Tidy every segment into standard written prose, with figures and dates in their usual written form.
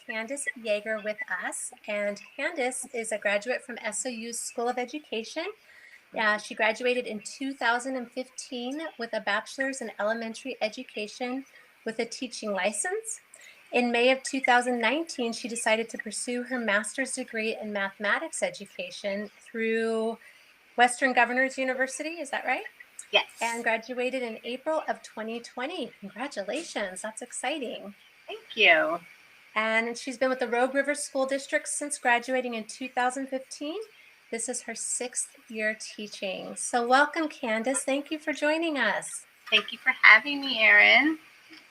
Candace Yeager with us, and Candace is a graduate from SOU's School of Education. She graduated in 2015 with a bachelor's in elementary education with a teaching license. In May of 2019, she decided to pursue her master's degree in mathematics education through Western Governors University. Is that right? Yes. And graduated in April of 2020. Congratulations, that's exciting. Thank you. And she's been with the Rogue River School District since graduating in 2015. This is her 6th year teaching. So welcome, Candace. Thank you for joining us. Thank you for having me, Erin.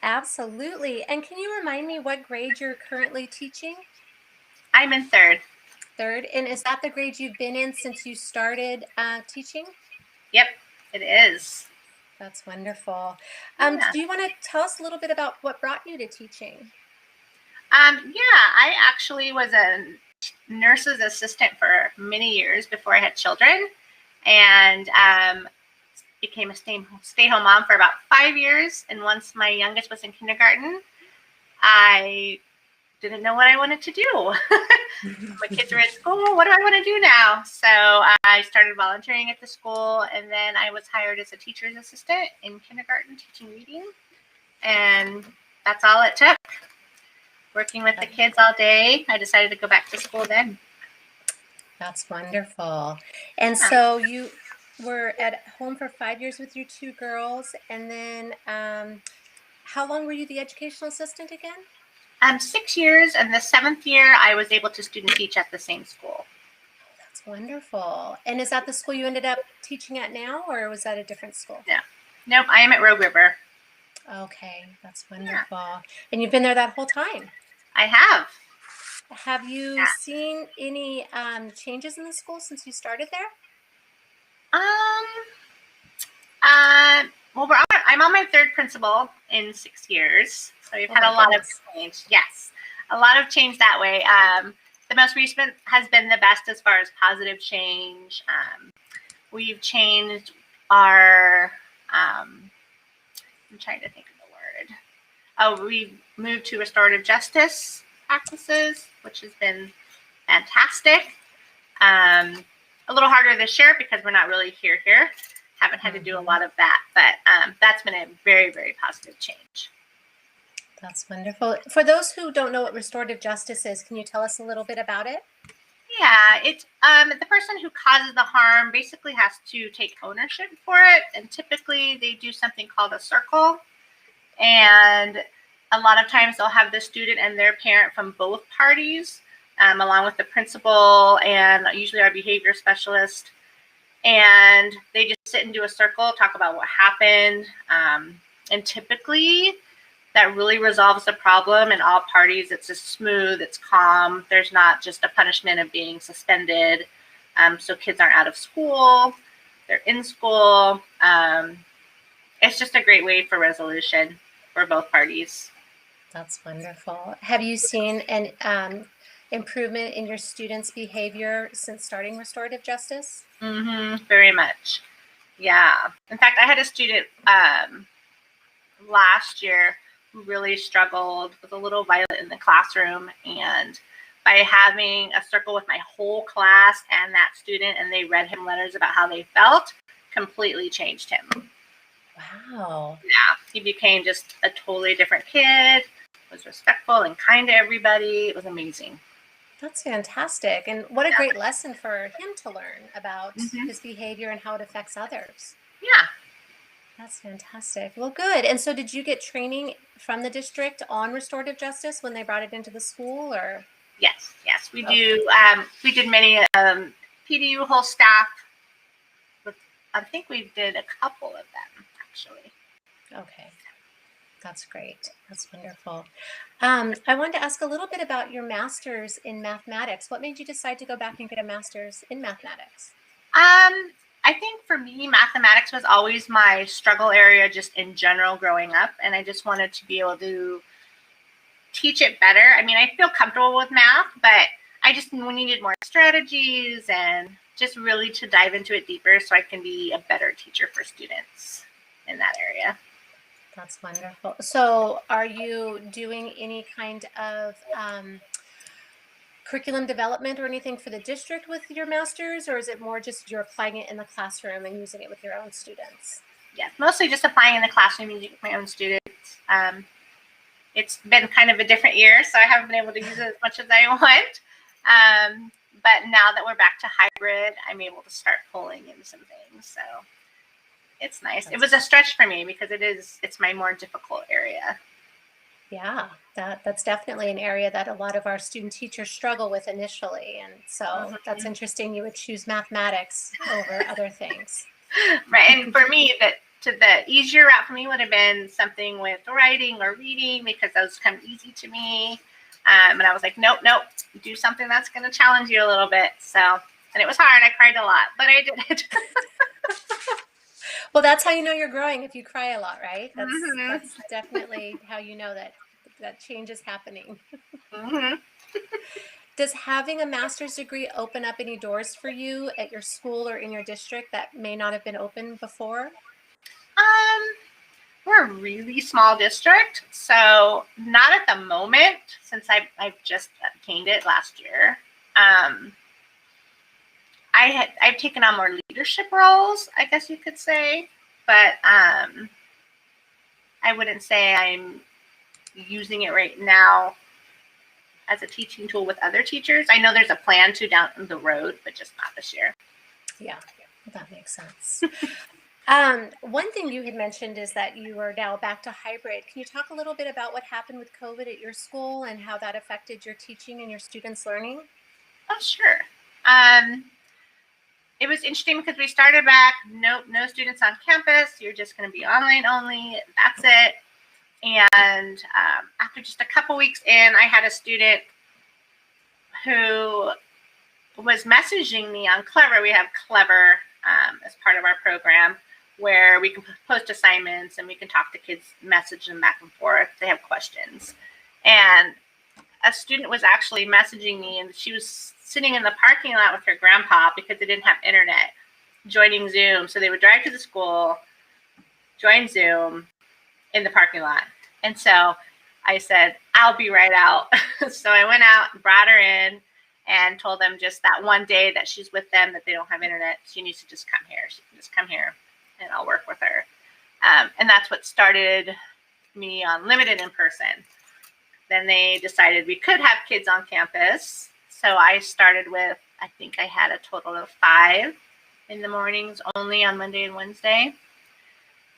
Absolutely. And can you remind me what grade you're currently teaching? I'm in third. Third. And is that the grade you've been in since you started teaching? Yep, it is. That's wonderful. Yeah. Do you want to tell us a little bit about what brought you to teaching? I actually was a nurse's assistant for many years before I had children, and became a stay-home mom for about 5 years. And once my youngest was in kindergarten, I didn't know what I wanted to do. My kids are at school. What do I want to do now? So I started volunteering at the school, and then I was hired as a teacher's assistant in kindergarten teaching reading, and that's all it took. Working with the kids all day. I decided to go back to school then. That's wonderful. And so you were at home for 5 years with your two girls, and then how long were you the educational assistant again? 6 years, and the 7th year I was able to student teach at the same school. That's wonderful. And is that the school you ended up teaching at now, or was that a different school? Yeah. Nope, I am at Rogue River. Okay, that's wonderful. Yeah. And you've been there that whole time? I have. Have you seen any changes in the school since you started there? Well, I'm on my third principal in 6 years, so we've had a lot of change. Yes, a lot of change that way. The most recent has been the best as far as positive change. We've changed our, I'm trying to think of the word. Oh, we moved to restorative justice practices, which has been fantastic. A little harder this year because we're not really here. Haven't had to do a lot of that, but that's been a very, very positive change. That's wonderful. For those who don't know what restorative justice is, can you tell us a little bit about it? Yeah, it's the person who causes the harm basically has to take ownership for it, and typically they do something called a circle, and a lot of times they'll have the student and their parent from both parties, along with the principal and usually our behavior specialist, and they just sit and do a circle, talk about what happened, and typically that really resolves the problem in all parties. It's just smooth, it's calm. There's not just a punishment of being suspended. So kids aren't out of school, they're in school. It's just a great way for resolution for both parties. That's wonderful. Have you seen an improvement in your students' behavior since starting restorative justice? Very much. Yeah. In fact, I had a student last year who really struggled, was a little violent in the classroom, and by having a circle with my whole class and that student, and they read him letters about how they felt, completely changed him. Wow. Yeah, he became just a totally different kid, was respectful and kind to everybody. It was amazing. That's fantastic. And what a great lesson for him to learn about his behavior and how it affects others. Yeah. That's fantastic. Well, good. And so did you get training from the district on restorative justice when they brought it into the school, or? Yes, we do. We did many PDU whole staff. I think we did a couple of them, actually. Okay. That's great. That's wonderful. I wanted to ask a little bit about your master's in mathematics. What made you decide to go back and get a master's in mathematics? I think for me, mathematics was always my struggle area just in general growing up, and I just wanted to be able to teach it better. I mean, I feel comfortable with math, but I just needed more strategies and just really to dive into it deeper so I can be a better teacher for students in that area. That's wonderful. So are you doing any kind of curriculum development or anything for the district with your master's, or is it more just you're applying it in the classroom and using it with your own students? Yes, mostly just applying in the classroom using it with my own students. It's been kind of a different year, so I haven't been able to use it as much as I want. But now that we're back to hybrid, I'm able to start pulling in some things. So it's nice. It was a stretch for me because it's my more difficult area. Yeah, that's definitely an area that a lot of our student teachers struggle with initially. And so that's interesting you would choose mathematics over other things. Right. And for me, the easier route for me would have been something with writing or reading because those come easy to me. And I was like, nope, do something that's going to challenge you a little bit. So, and it was hard. I cried a lot, but I did it. Well, that's how you know you're growing, if you cry a lot, right? That's definitely how you know that change is happening. Does having a master's degree open up any doors for you at your school or in your district that may not have been open before? We're a really small district, so not at the moment since I've just obtained it last year. I've taken on more leadership roles, I guess you could say, but I wouldn't say I'm using it right now as a teaching tool with other teachers. I know there's a plan to down the road, but just not this year. Yeah, that makes sense. One thing you had mentioned is that you are now back to hybrid. Can you talk a little bit about what happened with COVID at your school and how that affected your teaching and your students' learning? Oh, sure. It was interesting because we started back, no students on campus. You're just going to be online only. That's it. And after just a couple weeks in, I had a student who was messaging me on Clever. We have Clever as part of our program where we can post assignments and we can talk to kids, message them back and forth. They have questions. And a student was actually messaging me, and she was sitting in the parking lot with her grandpa because they didn't have internet, joining Zoom. So they would drive to the school, join Zoom in the parking lot. And so I said, I'll be right out. So I went out and brought her in and told them just that one day that she's with them, that they don't have internet, she needs to just come here. She can just come here and I'll work with her. And that's what started me on limited in person. Then they decided we could have kids on campus. So I started with, I think I had a total of 5 in the mornings only on Monday and Wednesday.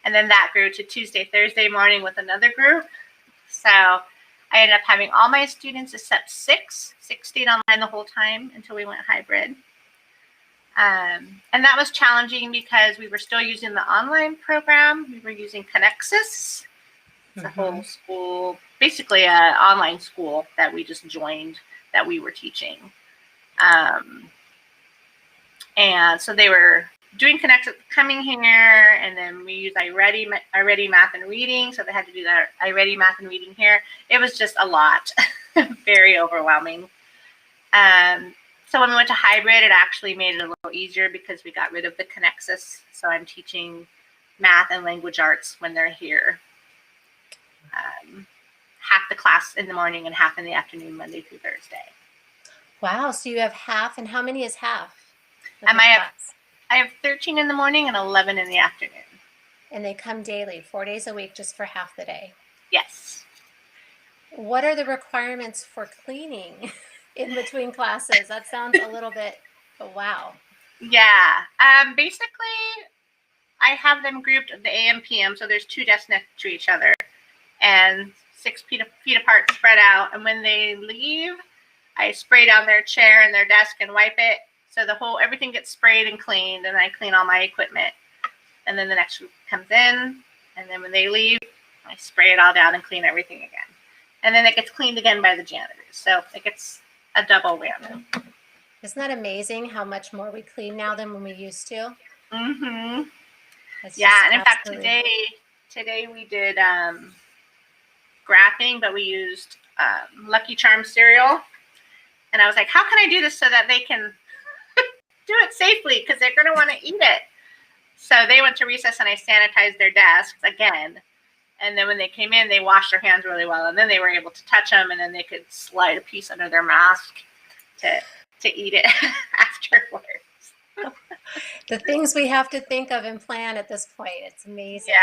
And then that grew to Tuesday, Thursday morning with another group. So I ended up having all my students except 6 stayed online the whole time until we went hybrid. And that was challenging because we were still using the online program. We were using Connexus. It's a whole school, basically an online school that we just joined that we were teaching. And so they were doing Connexus, coming here, and then we use iReady Math and Reading. So they had to do that iReady Math and Reading here. It was just a lot, very overwhelming. So when we went to hybrid, it actually made it a little easier because we got rid of the Connexus. So I'm teaching math and language arts when they're here. Half the class in the morning and half in the afternoon, Monday through Thursday. Wow. So you have half, and how many is half? I have 13 in the morning and 11 in the afternoon. And they come daily, 4 days a week, just for half the day. Yes. What are the requirements for cleaning in between classes? That sounds a little bit, wow. Yeah. Basically, I have them grouped the AM, PM. So there's 2 desks next to each other and 6 feet apart, spread out. And when they leave, I spray down their chair and their desk and wipe it. So everything gets sprayed and cleaned, and I clean all my equipment. And then the next group comes in, and then when they leave, I spray it all down and clean everything again. And then it gets cleaned again by the janitors. So it gets a double whammy. Isn't that amazing how much more we clean now than when we used to? Mm-hmm. Yeah, and in fact, today we did graphing, but we used Lucky Charms cereal. And I was like, how can I do this so that they can do it safely, because they're going to want to eat it. So they went to recess and I sanitized their desks again. And then when they came in, they washed their hands really well, and then they were able to touch them, and then they could slide a piece under their mask to eat it afterwards. The things we have to think of and plan at this point. It's amazing.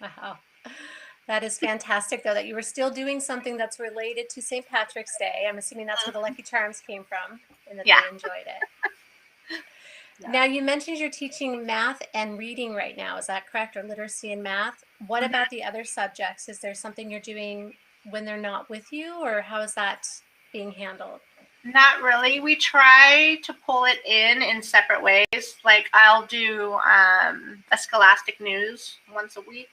Yeah. Wow. That is fantastic, though, that you were still doing something that's related to St. Patrick's Day. I'm assuming that's where the Lucky Charms came from and that Yeah. they enjoyed it. Yeah. Now, you mentioned you're teaching math and reading right now. Is that correct? Or literacy and math? What about the other subjects? Is there something you're doing when they're not with you, or how is that being handled? Not really. We try to pull it in separate ways. Like I'll do a scholastic news once a week.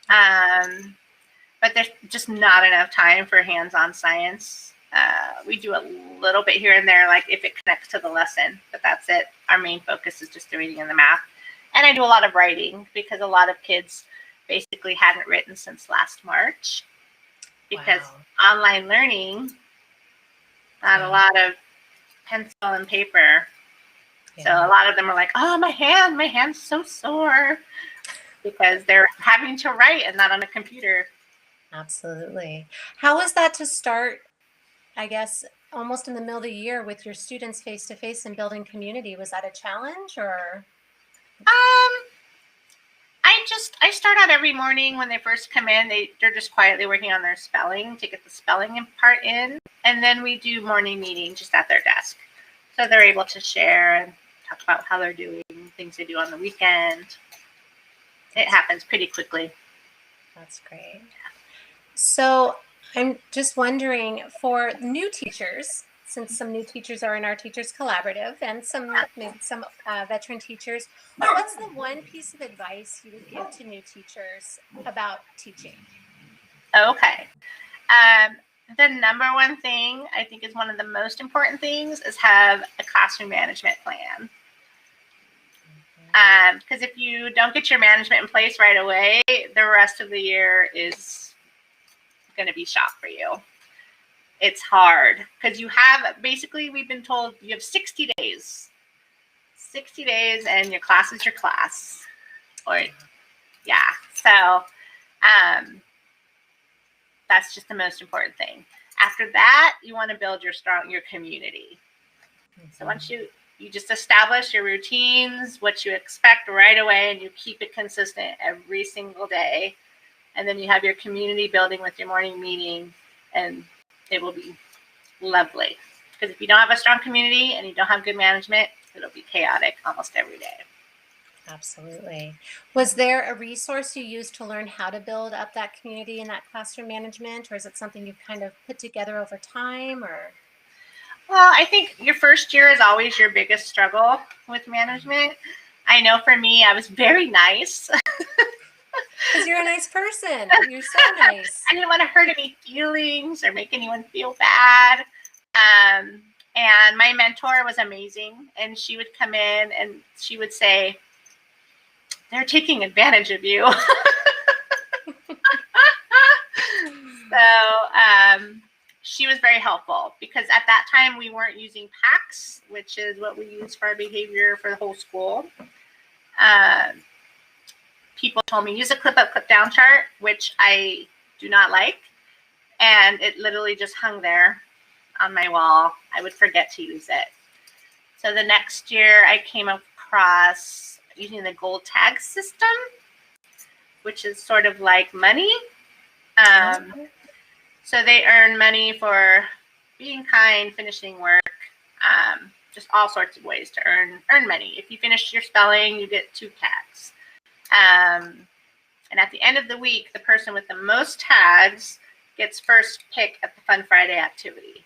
But there's just not enough time for hands-on science. We do a little bit here and there, like if it connects to the lesson, but that's it. Our main focus is just the reading and the math. And I do a lot of writing because a lot of kids basically hadn't written since last March because online learning, not a lot of pencil and paper. So a lot of them are like, oh, my hand's so sore because they're having to write and not on a computer. Absolutely. How was that to start, I guess, almost in the middle of the year with your students face to face and building community? Was that a challenge or? I start out every morning when they first come in. They're just quietly working on their spelling to get the spelling part in. And then we do morning meeting just at their desk. So they're able to share and talk about how they're doing, things they do on the weekend. It happens pretty quickly. That's great. So I'm just wondering, for new teachers, since some new teachers are in our Teachers Collaborative and some veteran teachers, what's the one piece of advice you would give to new teachers about teaching? Okay. The number one thing I think is one of the most important things is have a classroom management plan. Because if you don't get your management in place right away, the rest of the year is going to be shot for you. It's hard because you have, basically we've been told you have 60 days. 60 days and your class is your class. Or yeah. So that's just the most important thing. After that, you want to build your community. So once you just establish your routines, what you expect right away, and you keep it consistent every single day. And then you have your community building with your morning meeting, and it will be lovely. Because if you don't have a strong community and you don't have good management, it'll be chaotic almost every day. Absolutely. Was there a resource you used to learn how to build up that community and that classroom management, or is it something you've kind of put together over time, or? Well, I think your first year is always your biggest struggle with management. I know for me, I was very nice. Because you're a nice person. You're so nice. I didn't want to hurt any feelings or make anyone feel bad. And my mentor was amazing. And she would come in and she would say, they're taking advantage of you. So she was very helpful because at that time we weren't using PACS, which is what we use for our behavior for the whole school. People told me use a clip up, clip down chart, which I do not like. And it literally just hung there on my wall. I would forget to use it. So the next year I came across using the gold tag system, which is sort of like money. So they earn money for being kind, finishing work, just all sorts of ways to earn money. If you finish your spelling, you get 2 tags. And at the end of the week, the person with the most tags gets first pick at the Fun Friday activity.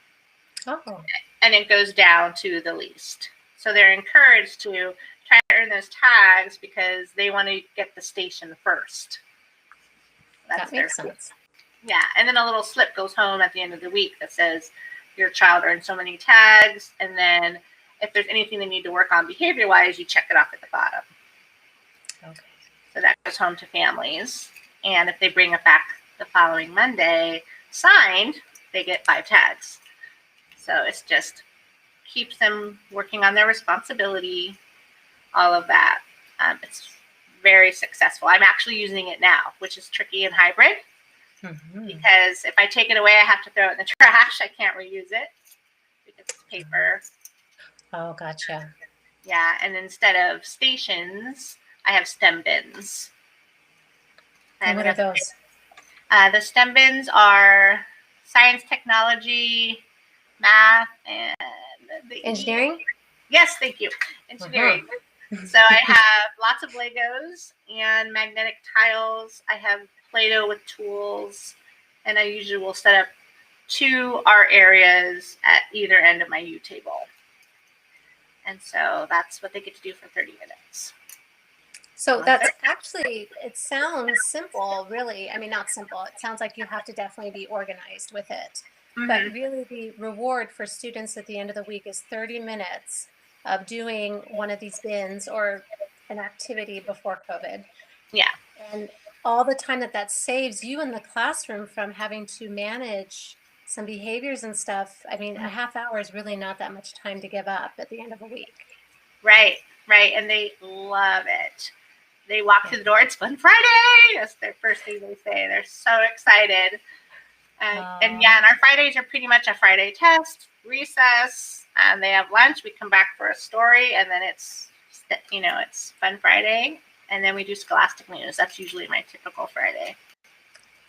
Oh. And it goes down to the least. So they're encouraged to try to earn those tags because they want to get the station first. That makes sense. Yeah, and then a little slip goes home at the end of the week that says your child earned so many tags, and then if there's anything they need to work on behavior-wise, you check it off at the bottom. Okay. So that goes home to families, and if they bring it back the following Monday signed, they get 5 tags. So it's just keeps them working on their responsibility, all of that. It's very successful. I'm actually using it now, which is tricky and hybrid, because if I take it away, I have to throw it in the trash. I can't reuse it because it's paper. Oh, gotcha. Yeah, and instead of stations, I have STEM bins. And what are those? The STEM bins are science, technology, math, and Engineering? Yes, thank you. Engineering. So I have lots of Legos and magnetic tiles. I have Play-Doh with tools, and I usually will set up 2 art areas at either end of my U table. And so that's what they get to do for 30 minutes. So that's actually, it sounds simple, really. I mean, not simple. It sounds like you have to definitely be organized with it. But really the reward for students at the end of the week is 30 minutes of doing one of these bins or an activity before COVID. Yeah. And all the time that saves you in the classroom from having to manage some behaviors and stuff. I mean, a half hour is really not that much time to give up at the end of a week. Right. And they love it. They walk through the door, it's Fun Friday. That's their first thing they say. They're so excited. And yeah, and our Fridays are pretty much a Friday test, recess, and they have lunch. We come back for a story, and then it's Fun Friday. And then we do Scholastic News. That's usually my typical Friday.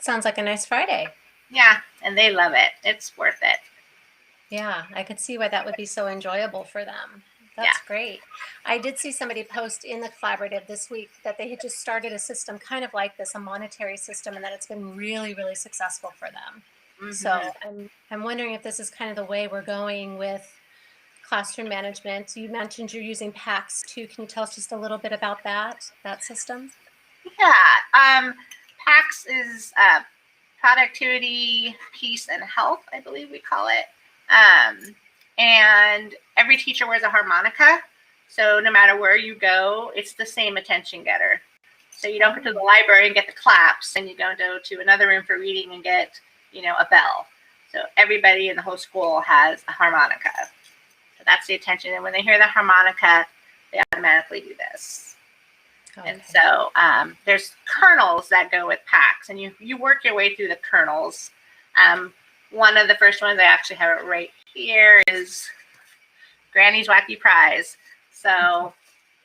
Sounds like a nice Friday. Yeah, and they love it. It's worth it. Yeah, I could see why that would be so enjoyable for them. That's great. I did see somebody post in the collaborative this week that they had just started a system kind of like this, a monetary system, and that it's been really, really successful for them. So I'm wondering if this is kind of the way we're going with classroom management. You mentioned you're using PACS too. Can you tell us just a little bit about that system? Yeah, PACS is productivity, peace, and health, I believe we call it. And every teacher wears a harmonica. So no matter where you go, it's the same attention getter. So you don't go to the library and get the claps, and you go to another room for reading and get, a bell. So everybody in the whole school has a harmonica. So that's the attention. And when they hear the harmonica, they automatically do this. Okay. And so there's kernels that go with PACS, and you work your way through the kernels. One of the first ones, I actually have it right here, is Granny's Wacky Prize. So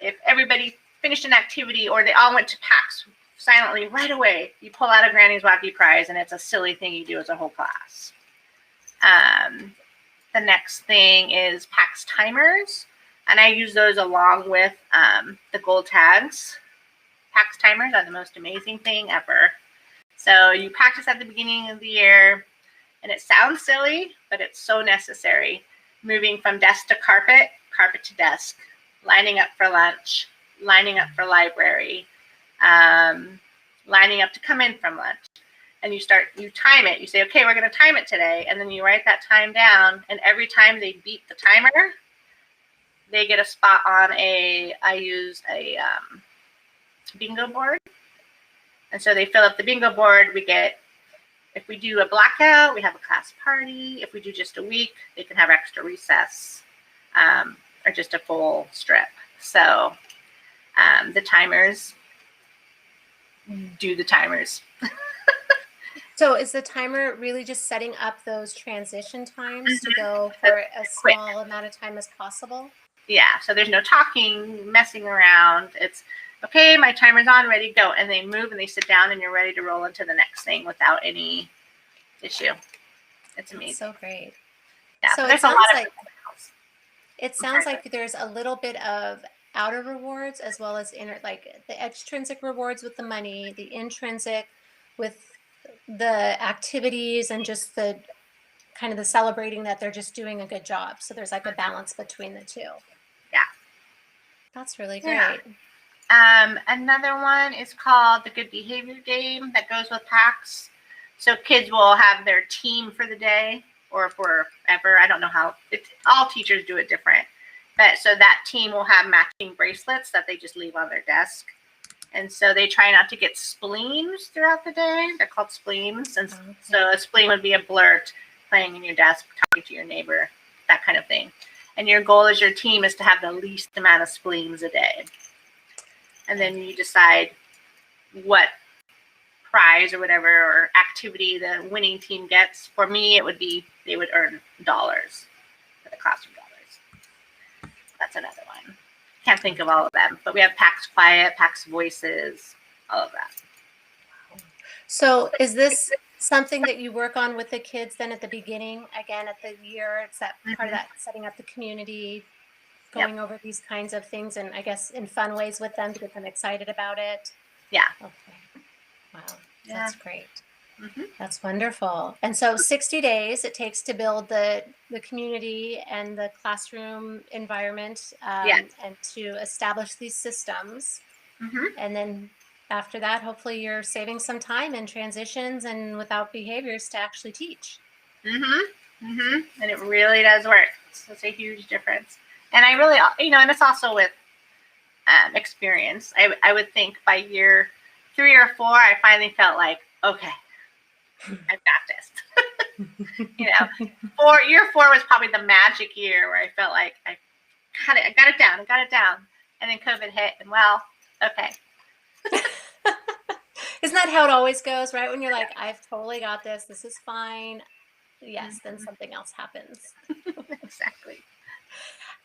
if everybody finished an activity or they all went to PACS silently right away, you pull out a Granny's Wacky Prize, and it's a silly thing you do as a whole class. The next thing is PACS timers, and I use those along with the gold tags. PACS timers are the most amazing thing ever. So you practice at the beginning of the year, and it sounds silly, but it's so necessary. Moving from desk to carpet, carpet to desk, lining up for lunch, lining up for library, lining up to come in from lunch. And you time it. You say, okay, we're going to time it today. And then you write that time down. And every time they beat the timer, they get a spot on I use a bingo board. And so they fill up the bingo board. If we do a blackout, we have a class party. If we do just a week, they can have extra recess or just a full strip. So the timers do the timers. So is the timer really just setting up those transition times to go for a small amount of time as possible? Yeah, so there's no talking, messing around. It's, okay, my timer's on, ready to go. And they move and they sit down and you're ready to roll into the next thing without any issue. It's amazing. That's so great. Yeah, so there's a lot of it sounds like there's a little bit of outer rewards as well as inner, like the extrinsic rewards with the money, the intrinsic with the activities, and just the kind of the celebrating that they're just doing a good job. So there's like a balance between the two. Yeah. That's really great. Yeah. Another one is called the Good Behavior Game that goes with PACS. So kids will have their team for the day or forever. I don't know how. All teachers do it different. But so that team will have matching bracelets that they just leave on their desk. And so they try not to get spleens throughout the day. They're called spleens. And so a spleen would be a blurt playing in your desk, talking to your neighbor, that kind of thing. And your goal as your team is to have the least amount of spleens a day. and then you decide what prize or whatever or activity the winning team gets. For me, it would be they would earn dollars for the classroom dollars. That's another one. Can't think of all of them, but we have PAX Quiet, PAX Voices, all of that. So is this something that you work on with the kids then at the beginning, again, at the year? It's that part of that setting up the community, going over these kinds of things, and I guess in fun ways with them to get them excited about it? Yeah. Okay. Wow. Yeah. That's great. That's wonderful. And so 60 days it takes to build the community and the classroom environment, and to establish these systems. And then after that, hopefully you're saving some time in transitions and without behaviors to actually teach. And it really does work. It's a huge difference. And I really, and it's also with experience. I would think by year 3 or 4, I finally felt like, okay, I've got this. Year 4 was probably the magic year where I felt like I got it down. And then COVID hit, and okay. Isn't that how it always goes, right? When you're like, I've totally got this. This is fine. Yes, then something else happens. Exactly.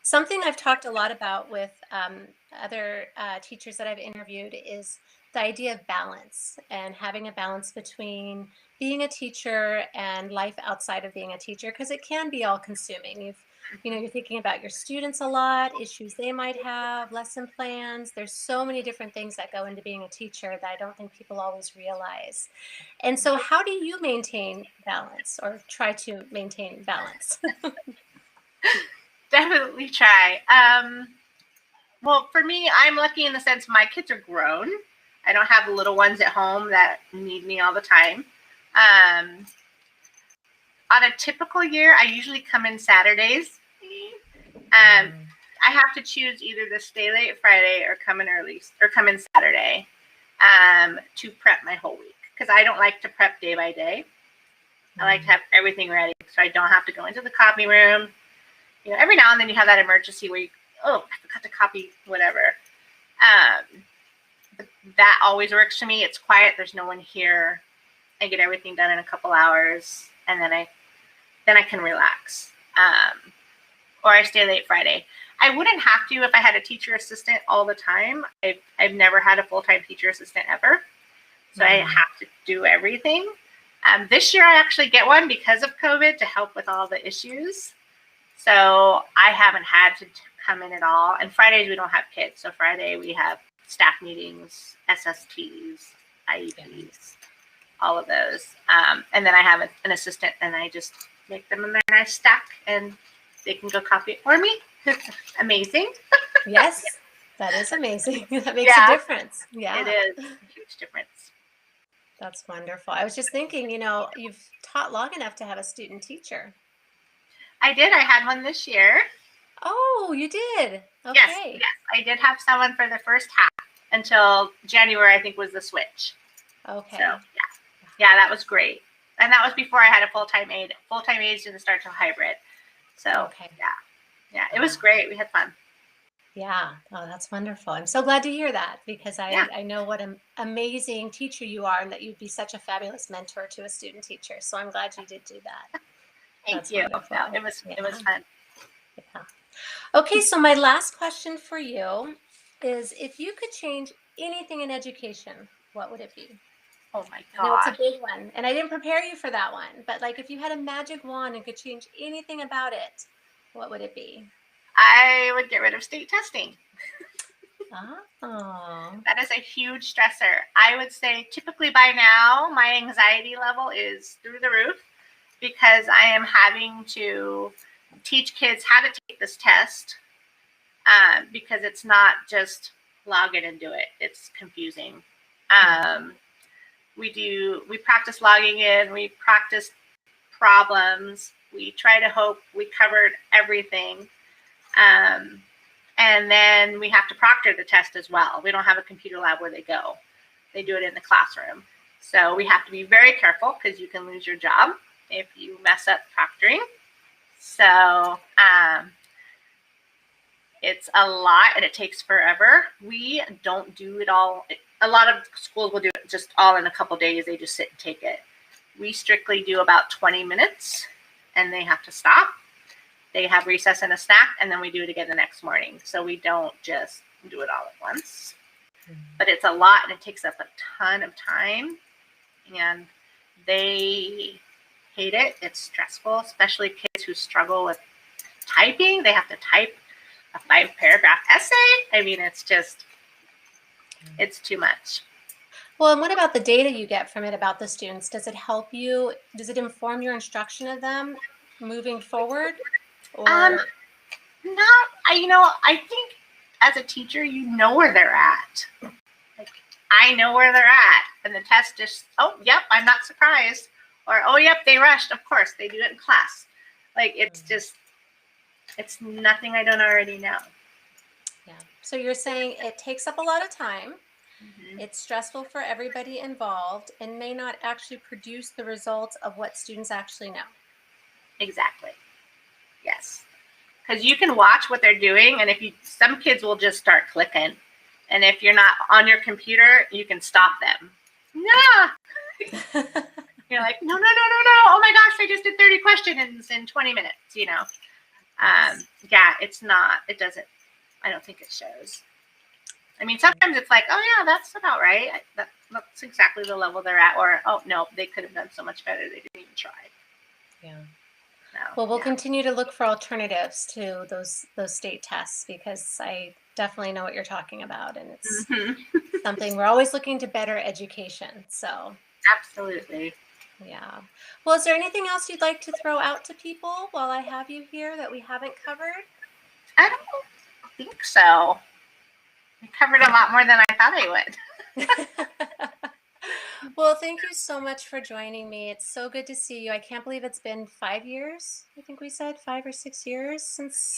Something I've talked a lot about with other teachers that I've interviewed is the idea of balance, and having a balance between being a teacher and life outside of being a teacher, because it can be all consuming. You're thinking about your students a lot, issues they might have, lesson plans. There's so many different things that go into being a teacher that I don't think people always realize. And so how do you maintain balance, or try to maintain balance? Definitely try. Well, for me, I'm lucky in the sense my kids are grown. I don't have little ones at home that need me all the time. On a typical year, I usually come in Saturdays. I have to choose either to stay late Friday or come in early or come in Saturday to prep my whole week, because I don't like to prep day by day. I like to have everything ready so I don't have to go into the copy room. Every now and then you have that emergency where I forgot to copy whatever. That always works for me. It's quiet. There's no one here. I get everything done in a couple hours, and then I can relax. Or I stay late Friday. I wouldn't have to if I had a teacher assistant all the time. I've never had a full-time teacher assistant ever, so I have to do everything. This year I actually get one because of COVID to help with all the issues. So I haven't had to come in at all. And Fridays we don't have kids. So Friday we have staff meetings, SSTs, IEPs, all of those. And then I have an assistant, and I just make them in their nice stack, and they can go copy it for me. Amazing. Yes, that is amazing. That makes a difference. Yeah. It is a huge difference. That's wonderful. I was just thinking, you've taught long enough to have a student teacher. I did. I had one this year. Oh, you did? Okay. Yes. I did have someone for the first half until January, I think, was the switch. Okay. So, yeah, that was great. And that was before I had a full-time aide. Full-time aides didn't start till hybrid. So, yeah, it was great. We had fun. Yeah. Oh, that's wonderful. I'm so glad to hear that, because I know what an amazing teacher you are, and that you'd be such a fabulous mentor to a student teacher. So I'm glad you did do that. Thank you. Yeah, it was fun. Yeah. Okay, so my last question for you is, if you could change anything in education, what would it be? Oh my gosh. I know it's a big one, and I didn't prepare you for that one, but if you had a magic wand and could change anything about it, what would it be? I would get rid of state testing. Oh. That is a huge stressor. I would say typically by now, my anxiety level is through the roof, because I am having to teach kids how to take this test, because it's not just log in and do it. It's confusing. We practice logging in, we practice problems, we try to hope we covered everything. And then we have to proctor the test as well. We don't have a computer lab where they go. They do it in the classroom. So we have to be very careful, because you can lose your job if you mess up proctoring. So It's a lot and it takes forever. We don't do it all. A lot of schools will do it just all in a couple days. They just sit and take it. We strictly do about 20 minutes and they have to stop. They have recess and a snack, and then we do it again the next morning. So we don't just do it all at once. But it's a lot and it takes up a ton of time. And they hate it. It's stressful, especially kids who struggle with typing. They have to type a 5-paragraph essay. I mean, it's too much. Well, and what about the data you get from it about the students? Does it help you? Does it inform your instruction of them moving forward? Or I think as a teacher, you know where they're at. Like, I know where they're at. And the test just, oh, yep, I'm not surprised. Or, oh, yep, they rushed. Of course, they do it in class. Like, it's just, it's nothing I don't already know. Yeah. So you're saying it takes up a lot of time. It's stressful for everybody involved and may not actually produce the results of what students actually know. Exactly. Yes. Because you can watch what they're doing, and some kids will just start clicking. And if you're not on your computer, you can stop them. No. You're like, no. Oh my gosh, I just did 30 questions in 20 minutes, Yeah, it's not, it doesn't, I don't think it shows. I mean, sometimes it's like, oh yeah, that's about right. That's exactly the level they're at. Or, oh no, they could have done so much better. They didn't even try. Yeah. No, well, we'll continue to look for alternatives to those state tests, because I definitely know what you're talking about. And it's something we're always looking to better education. So absolutely. Yeah. Well, is there anything else you'd like to throw out to people while I have you here that we haven't covered? I don't think so. We covered a lot more than I thought I would. Well, thank you so much for joining me. It's so good to see you. I can't believe it's been 5 years. I think we said 5 or 6 years since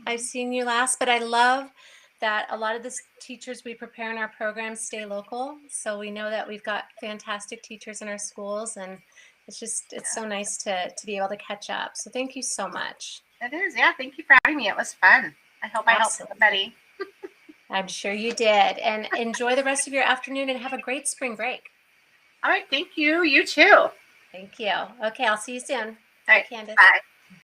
I've seen you last. But I love that a lot of the teachers we prepare in our programs stay local. So we know that we've got fantastic teachers in our schools, and it's so nice to be able to catch up. So thank you so much. It is. Yeah. Thank you for having me. It was fun. I hope I helped somebody. I'm sure you did. And enjoy the rest of your afternoon and have a great spring break. All right. Thank you. You too. Thank you. Okay. I'll see you soon. All right. Bye, Candace. Bye.